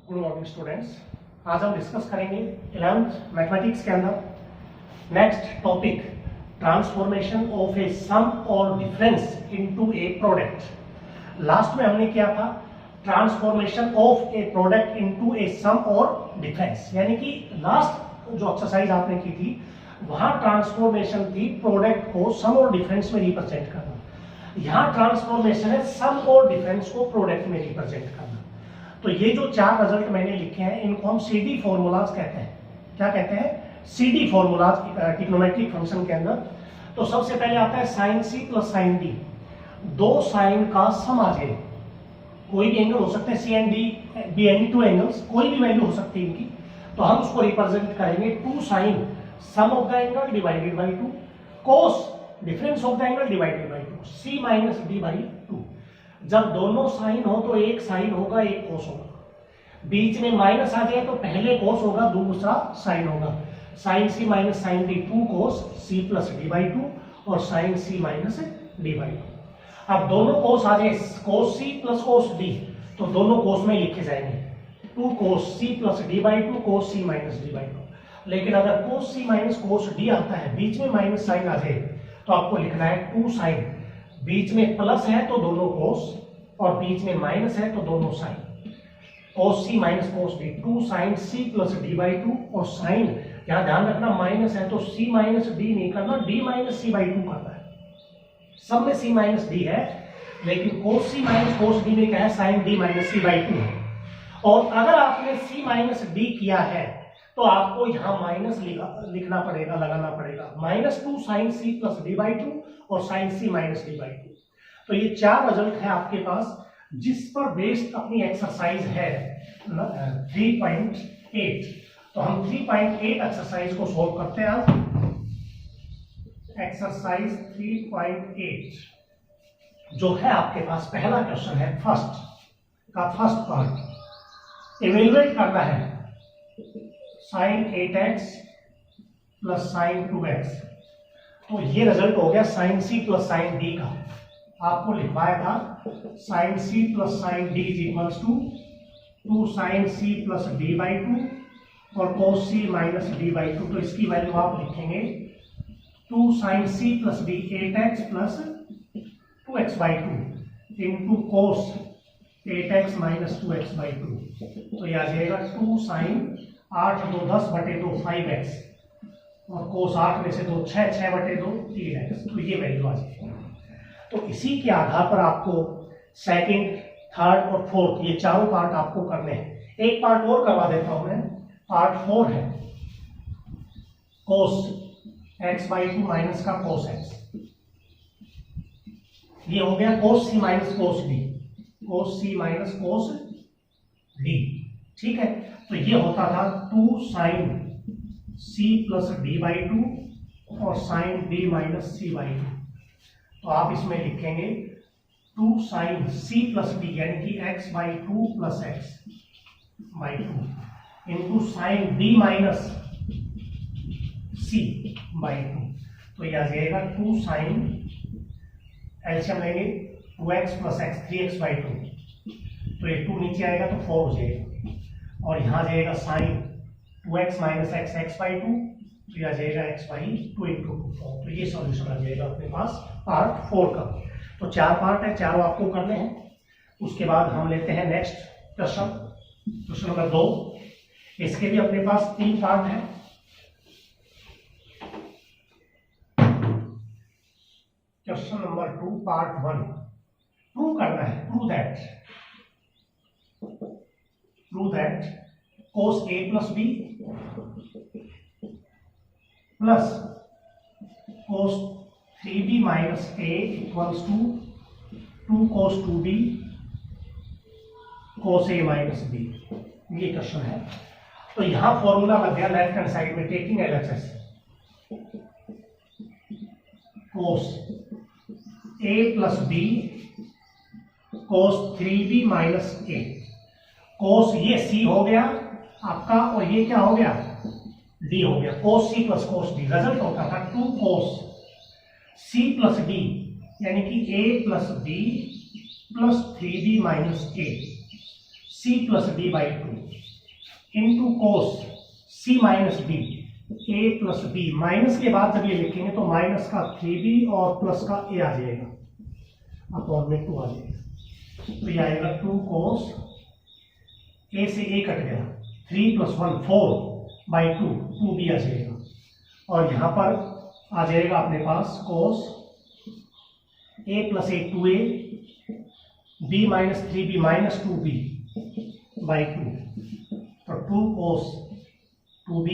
Good morning students. आज हम discuss करेंगे 11th मैथमेटिक्स के अंदर next topic transformation of a sum और difference into a product. Last में हमने किया था transformation of a product into a sum और डिफरेंस, यानी कि लास्ट जो एक्सरसाइज आपने की थी वहां ट्रांसफॉर्मेशन थी प्रोडक्ट को सम और डिफरेंस में रिप्रेजेंट करना। यहां ट्रांसफॉर्मेशन है सम और डिफरेंस को प्रोडक्ट में रिप्रेजेंट करना। तो ये जो चार रिजल्ट मैंने लिखे हैं इनको हम सीडी फॉर्मूलाज कहते हैं। क्या कहते हैं? सीडी फॉर्मूलाज ट्रिग्नोमेट्रिक फंक्शन के अंदर। तो सबसे पहले आता है sine C plus sine D. दो साइन का सम आ जाए, कोई भी एंगल हो सकते हैं, C and D, B and two angles, कोई भी वैल्यू हो सकती है इनकी। तो हम उसको रिप्रेजेंट करेंगे two sine sum of the angle divided by two cos difference of the angle divided by two C minus D by two. जब दोनों साइन हो तो एक साइन होगा एक कोस होगा, बीच में माइनस आ जाए तो पहले कोस होगा दूसरा साइन होगा। Sine C minus sine D two cos C plus D by two और sine C minus D by two. अब दोनों कोस आ जाए कोस सी प्लस कोस डी, तो दोनों कोस में लिखे जाएंगे two cos C plus D by two cos C minus D by two. लेकिन अगर कोस सी माइनस कोस डी आता है, बीच में माइनस साइन आ जाए, तो आपको लिखना है टू साइन, बीच में प्लस है तो दोनों कोस और बीच में माइनस है तो दोनों sine. Cos C minus cos D, two sine C plus D by two. और साइन यहां ध्यान रखना माइनस है तो सी माइनस डी नहीं करना, D minus C by two करना है। सब में सी माइनस डी है, लेकिन कोस सी माइनस कोस डी में क्या है? Sine D minus C by two है। और अगर आपने सी माइनस डी किया है तो आपको यहां माइनस लिखना पड़ेगा, लगाना पड़ेगा। Minus two sine C plus D by two और sine C minus D by two. तो ये चार रिजल्ट है आपके पास, जिस पर बेस्ड अपनी एक्सरसाइज है 3.8। तो हम 3.8 एक्सरसाइज को सोल्व करते हैं आज। एक्सरसाइज 3.8 जो है आपके पास, पहला क्वेश्चन है फर्स्ट पार्ट। इवेल्युएट करना है sign 8x plus sign 2x। तो ये रिजल्ट हो गया sine C plus sine D का। आपको लिखवाया था sine C plus sine D is equals to two sine C plus D by two और cos C minus D by two. तो इसकी वैल्यू आप लिखेंगे two sine C plus D 8x plus 2x by two into cos 8x minus 2x by two. तो यह आ जाएगा to sign 8 2 10 बटे 2 5x और कोस 8 में से 2 6 6 बटे 2 3x। तो ये वैल्यू आ जाएगी। तो इसी के आधार पर आपको सेकंड, थर्ड और फोर्थ ये चारों पार्ट आपको करने हैं। एक पार्ट और करवा देता हूं मैं। पार्ट 4 है cos x by two minus का कोस x। ये हो गया cos C minus cos D, cos C minus cos D. ठीक है, तो ये होता था two sine C plus D by two और sine D minus C by two. तो आप इसमें लिखेंगे two sine C plus D यानी कि x by two plus x by two into sine D minus C by two. तो यह आ जाएगा टू साइन, एलसीएम लेंगे 2x plus x 3x by two. तो ये 2 नीचे आएगा तो 4 हो जाएगा और यहां जाएगा sine 2x minus x x by two. तो यह आ जाएगा x बाई 2 इंटू 4। तो ये सॉल्यूशन आ जाएगा अपने पास पार्ट 4 का। तो चार पार्ट है, चारों आपको करने हैं। उसके बाद हम लेते हैं नेक्स्ट क्वेश्चन, क्वेश्चन नंबर 2। इसके भी अपने पास 3 पार्ट है। Question number 2 part 1। प्रूव करना है, prove that cos A plus B plus cos 3b minus A equals to 2 cos 2b cos A minus B. ये क्वेश्चन है। तो यहां फॉर्मूला लग गया लेफ्ट हैंड साइड में, taking LHS cos a plus B cos 3b minus A. Cos ये c हो गया आपका और ये क्या हो गया? d हो गया। कोस c plus cos d result होता था 2 कोस c प्लस d यानी कि a plus b plus 3b minus a। C plus D by two into cos C minus D A plus B. Minus के बाद जब ये लिखेंगे तो माइनस का 3b और प्लस का ए आ जाएगा, अपॉन में 2 आ जाएगा। तो ये आएगा 2 कोस ए से ए कट गया, 3 + 1 4 बाई 2 2b आ जाएगा। और यहाँ पर आ जाएगा अपने पास कोस a plus A 2a b minus 3b minus 2b by 2। तो 2 कोस 2b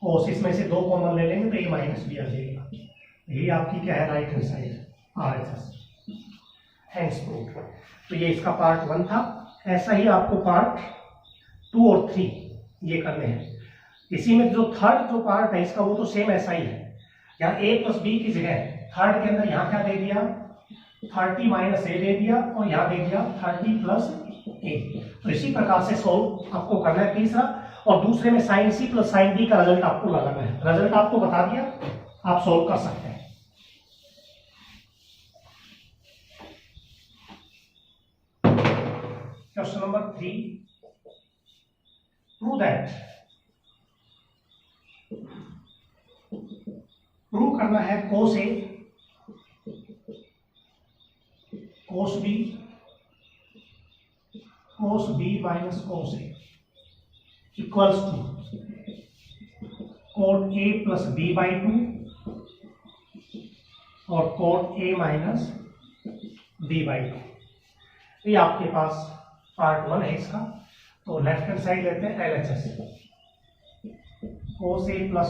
कोस, इसमें से 2 कॉमन ले लेंगे तो ये माइनस b आ जाएगा। यही आपकी क्या है, right hand side RHS hands proof. तो ये इसका पार्ट 1 था। ऐसा ही आपको पार्ट 2 और 3 ये करने हैं। इसी में जो थर्ड जो पार्ट है इसका वो तो सेम ऐसा ही है। यहाँ a प्लस बी की जगह थर्ड के अंदर यहाँ क्या दे दिया, 30 माइनस ए दे दिया और यहाँ दे दिया 30 प्लस ए। तो इसी प्रकार से सोल्व आपको करना है तीसरा। और दूसरे में sine C plus sine D का रिजल्ट आपको लगाना है। रिजल्ट आपको बता दिया, आप सोल्व कर सकते हैं। क्वेश्चन नंबर 3, प्रूव करना है cos A cos B minus cos A equals to cot A plus B by 2 और cot A minus B by 2। ये आपके पास पार्ट 1 है इसका। तो लेफ्ट हैंड साइड लेते हैं LHS, cos A plus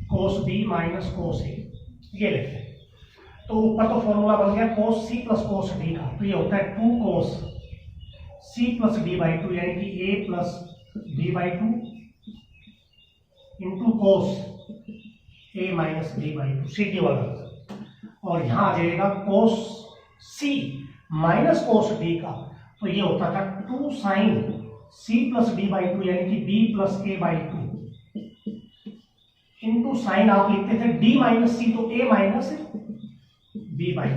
cos B minus cos A, ये लेते हैं। तो ऊपर तो फॉर्मूला बन गया cos C plus cos D का। तो ये होता है 2 cos C plus D by 2 यानी कि A plus B by 2 into cos A minus B by 2 C D वाला। और यहां आ जाएगा कोस सी माइनस कोस डी का। तो ये होता था 2 sine C plus D by 2 यानी कि B plus A by 2 into sine आप लिखते थे डी माइनस सी तो ए माइनस बी बाई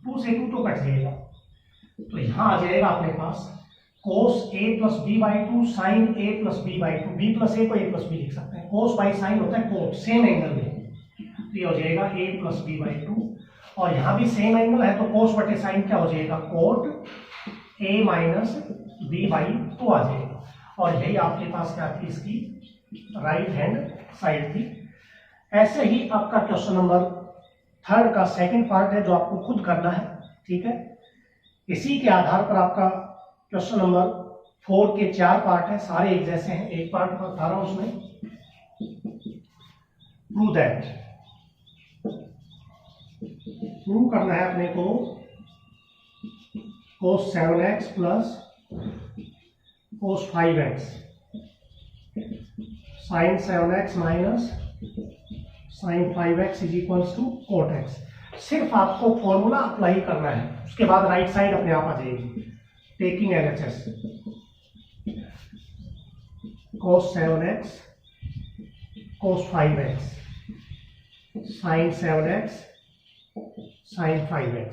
2 से 2 तो कट जाएगा। तो यहां आ जाएगा अपने पास cos A plus B by 2 sine A plus B by 2। B plus A को ए प्लस बी लिख सकते हैं। कोस बाई साइन होता है कोट, सेम एंगल में। तो ये हो जाएगा ए प्लस बी बाई 2 और यहां भी सेम एंगल है तो कोस बटे साइन क्या हो जाएगा, cot A minus B by 2 आ जाएगा। और यही आपके पास क्या थी, इसकी राइट हैंड साइड थी। ऐसे ही आपका क्वेश्चन नंबर 3 का सेकंड पार्ट है जो आपको खुद करना है, ठीक है। इसी के आधार पर आपका क्वेश्चन नंबर 4 के 4 पार्ट है, सारे एक जैसे हैं। एक पार्ट बता रहा हूं उसमें, प्रूव करना है अपने को cos 7x plus cos 5x sin 7x minus sin 5x is equals to cot x। सिर्फ आपको फॉर्मूला अप्लाई करना है, उसके बाद राइट साइड अपने आप आ जाएगी। Taking LHS cos 7x cos 5x sin 7x sin 5x।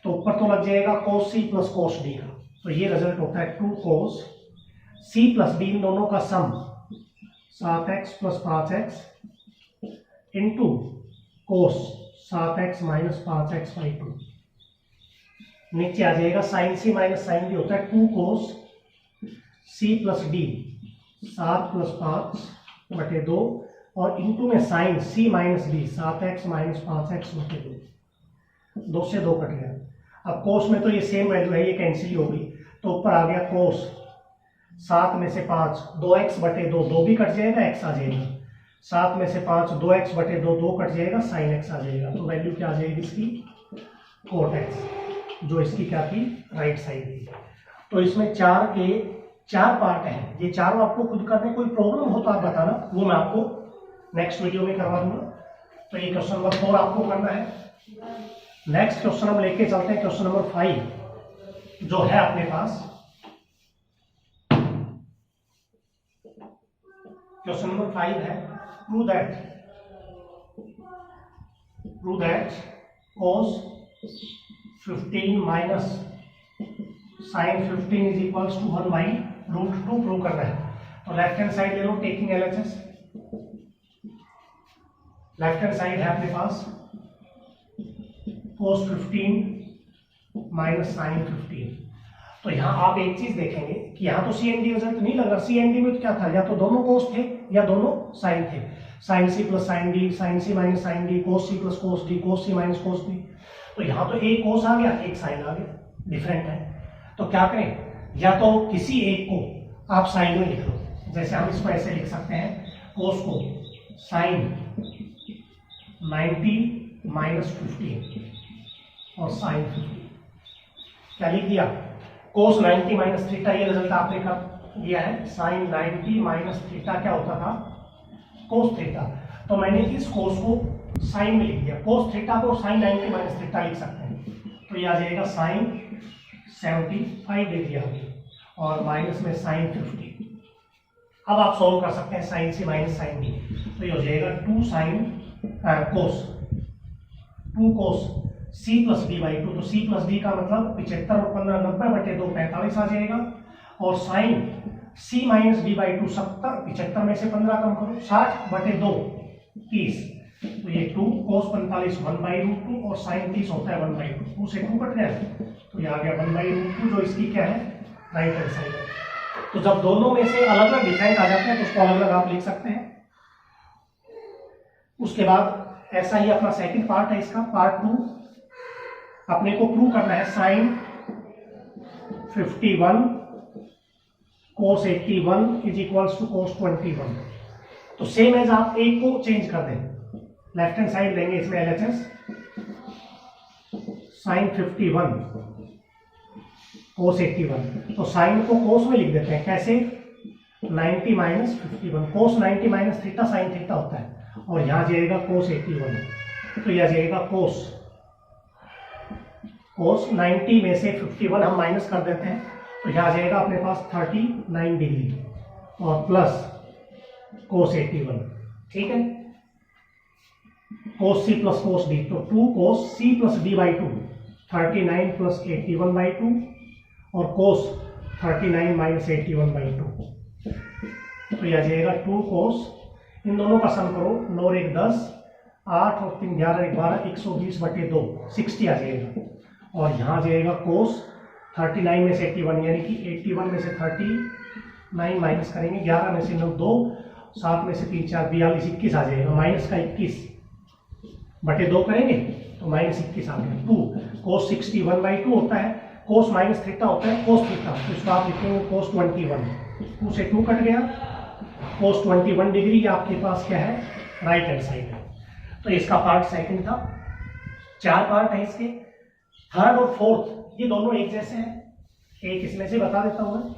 तो ऊपर तो लग जाएगा cos c plus cos d का। तो ये रिजल्ट होता है 2 cos c प्लस d, इन दोनों का sum 7x plus 5x into cos 7x minus 5x by 2। नीचे आ जाएगा sine C minus sine D होता है 2 cos c plus D 7 plus 5 बटे 2 और इंटू में sine c minus D 7x minus 5x बटे 2। 2 से 2 कट गया। अब कोस में तो ये सेम वैल्यू है, ये कैंसिल होगी। तो ऊपर आ गया कोस 7 में से 5 2x बटे 2, 2 भी कट जाएगा, x आ जाएगा। 7 में से 5 2x बटे 2, 2 कट जाएगा, साइन x आ जाएगा। तो वैल्यू क्या आ जाएगी इसकी, कोट x, जो इसकी क्या थी, राइट साइड थी। तो इसमें 4 के 4 पार्ट हैं। ये चारों आपको खुद करने, कोई प्रॉब्लम हो तो आप बताना, वो मैं आपको नेक्स्ट वीडियो में करवा दूंगा। तो ये क्वेश्चन नंबर 4 आपको करना है। नेक्स्ट क्वेश्चन हम लेके चलते हैं क्वेश्चन नंबर 5 जो है अपने पास। क्वेश्चन नंबर 5 है prove that cos 15 minus sine 15 is equals to 1 by root 2 prove करना है। तो लेफ्ट हैंड साइड ले लो taking LHS। Left hand side है अपने पास cos 15 माइनस साइन 15। तो यहाँ आप एक चीज देखेंगे कि यहाँ तो CND रिजल्ट नहीं लग रहा। CND में तो क्या था, या तो दोनों cos थे या दोनों साइन थे। Sine C plus sine D, sine C minus sine D, cos C plus cos D, cos C minus cos D। तो यहाँ तो एक cos आ गया, एक साइन आ गया, डिफरेंट है। तो क्या करें, या तो किसी एक को आप साइन में लिख लो। जैसे हम इसको ऐसे लिख सकते हैं, cos को साइन 90 माइनस 15 और साइन 15। क्या लिख दिया, cos 90 माइनस थीटा, ये रिजल्ट आपने कब दिया है, साइन 90 माइनस थीटा क्या होता था, cos थीटा। तो मैंने इस cos को साइन में लिख दिया, cos थीटा को साइन 90 माइनस थीटा लिख सकते हैं। तो ये आ जाएगा साइन 75 डिग्री आ गई और माइनस में साइन 50। अब आप सॉल्व कर सकते हैं sine C minus sine D। तो ये हो जाएगा 2 sine cos 2 cos C plus D by 2। तो C प्लस D का मतलब 75 और 15 90 बटे 2 45 आ जाएगा। और sine C minus D by 2 70, 75 में से 15 कम करो, 60 बटे 2 30। तो ये 2 cos 45 1 बाई रूट 2 और साइन 30 होता है 1 बाई 2। 2 से 2 कट गया, तो ये आ गया 1 बाई रूट 2, जो इसकी क्या है, राइट हैंड साइड है। तो जब दोनों में से अलग अलग डिफरेंट आ जाते हैं तो उसको अलग अलग आप लिख सकते हैं। उसके बाद ऐसा ही अपना सेकंड पार्ट है, इसका पार्ट 2 अपने को प्रूव करना है। Sine 51 cos 81 is equals to cos 21। तो सेम एज आप एक को चेंज कर दें, लेफ्ट हैंड साइड लेंगे इसमें LHS, साइन 51 cos 81। तो साइन को cos में लिख देते हैं, कैसे, 90 minus 51। cos 90 minus theta sine theta होता है, और यहाँ जाएगा cos 81। तो यह जाएगा cos 90 में से 51 हम माइनस कर देते हैं, तो यहाँ जाएगा अपने पास 39 डिग्री और प्लस cos 81। ठीक है, cos C plus cos D। तो 2 cos C plus D by 2, 39 plus 81 by 2 और cos 39 माइनस 81 बाई 2। तो यह जाएगा 2 cos, इन दोनों का सम करो, 9 और 1 10, 8 और 3 11 12, 120 बटे 2 60 आ जाएगा। और यहाँ जाएगा cos 39 में से 81, यानी कि 81 में से 39 माइनस करेंगे, 11 में से 9 2, 7 में से 3 4 42, 21 आ जाएगा। माइनस का 21 बटे 2 करेंगे तो माइनस 21 आ गया। 2 cos 61 बाई 2 होता है, cos माइनस थीटा होता है cos थीटा, तो इसको आप लिखेंगे cos 21। 2 से 2 कट गया, cos 21 डिग्री आपके पास क्या है, राइट हैंड साइड है। तो इसका पार्ट सेकंड था। 4 पार्ट है इसके, थर्ड और फोर्थ ये दोनों एक जैसे हैं। एक इसमें से बता देता हूँ मैं,